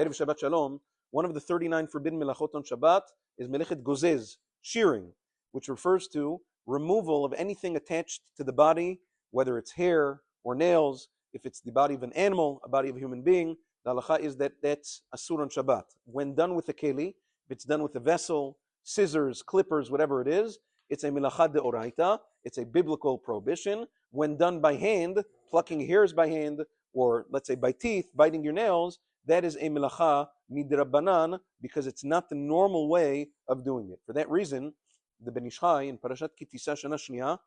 Erev Shabbat Shalom, one of the 39 forbidden melachot on Shabbat is melechet gozez, shearing, which refers to removal of anything attached to the body, whether it's hair or nails. If it's the body of an animal, a body of a human being, the halacha is that that's asur on Shabbat. When done with a keli, if it's done with a vessel, scissors, clippers, whatever it is, it's a melacha deoraita, it's a biblical prohibition. When done by hand, plucking hairs by hand, or let's say by teeth, biting your nails, that is a melacha midrabbanan, because it's not the normal way of doing it. For that reason, the Ben Ish Chai in Parashat Kitisa Shana Shniya,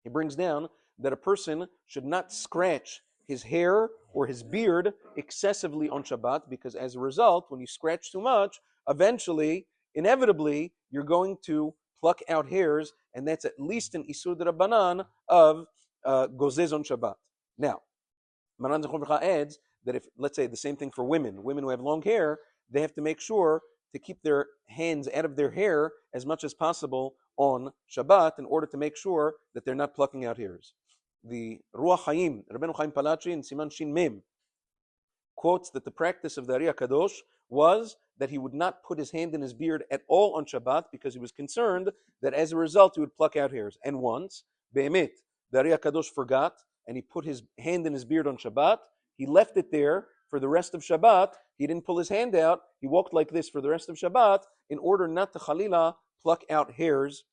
he brings down that a person should not scratch his hair or his beard excessively on Shabbat, because as a result, when you scratch too much, eventually, inevitably, you're going to pluck out hairs, and that's at least an Isur D'Rabbanan of Gozez on Shabbat. Now, Maran Zechon V'cha adds that if, let's say, the same thing for women who have long hair, they have to make sure to keep their hands out of their hair as much as possible on Shabbat in order to make sure that they're not plucking out hairs. The Ruach Chaim, Rabbeinu Chaim Palachi in Siman Shin Mem, quotes that the practice of the Ari HaKadosh was that he would not put his hand in his beard at all on Shabbat because he was concerned that as a result he would pluck out hairs. And once, Be'emet, the Ari HaKadosh forgot and he put his hand in his beard on Shabbat. He left it there for the rest of Shabbat. He didn't pull his hand out. He walked like this for the rest of Shabbat in order not to chalila pluck out hairs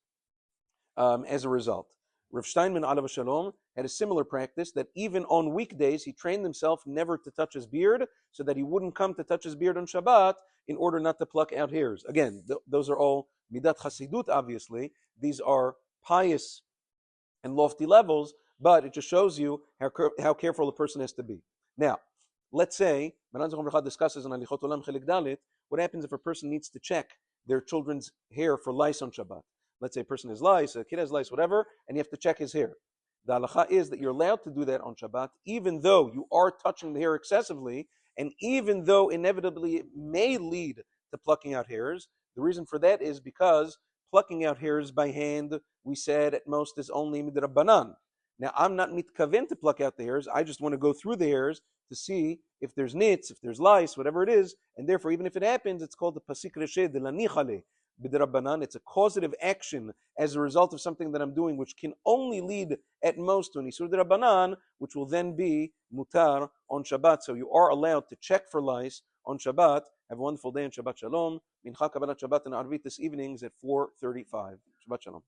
as a result. Rav Steinman Alav Shalom had a similar practice that even on weekdays he trained himself never to touch his beard so that he wouldn't come to touch his beard on Shabbat in order not to pluck out hairs. Again, those are all midat chasidut, obviously. These are pious and lofty levels, but it just shows you how careful a person has to be. Now, let's say, Maran Zechon V'cha discusses in Alichot Olam Chelik Dalet, what happens if a person needs to check their children's hair for lice on Shabbat. Let's say a person has lice, a kid has lice, whatever, and you have to check his hair. The halacha is that you're allowed to do that on Shabbat, even though you are touching the hair excessively, and even though inevitably it may lead to plucking out hairs. The reason for that is because plucking out hairs by hand, we said at most is only midrabbanan. Now, I'm not mitkaven to pluck out the hairs. I just want to go through the hairs to see if there's nits, if there's lice, whatever it is. And therefore, even if it happens, it's called the pasik reshe de la nichale b'drabbanan. It's a causative action as a result of something that I'm doing, which can only lead at most to an isur d'rabbanan, which will then be mutar on Shabbat. So you are allowed to check for lice on Shabbat. Have a wonderful day and Shabbat Shalom. Mincha Kabbalat Shabbat and Arvit this evening is at 4:35. Shabbat Shalom.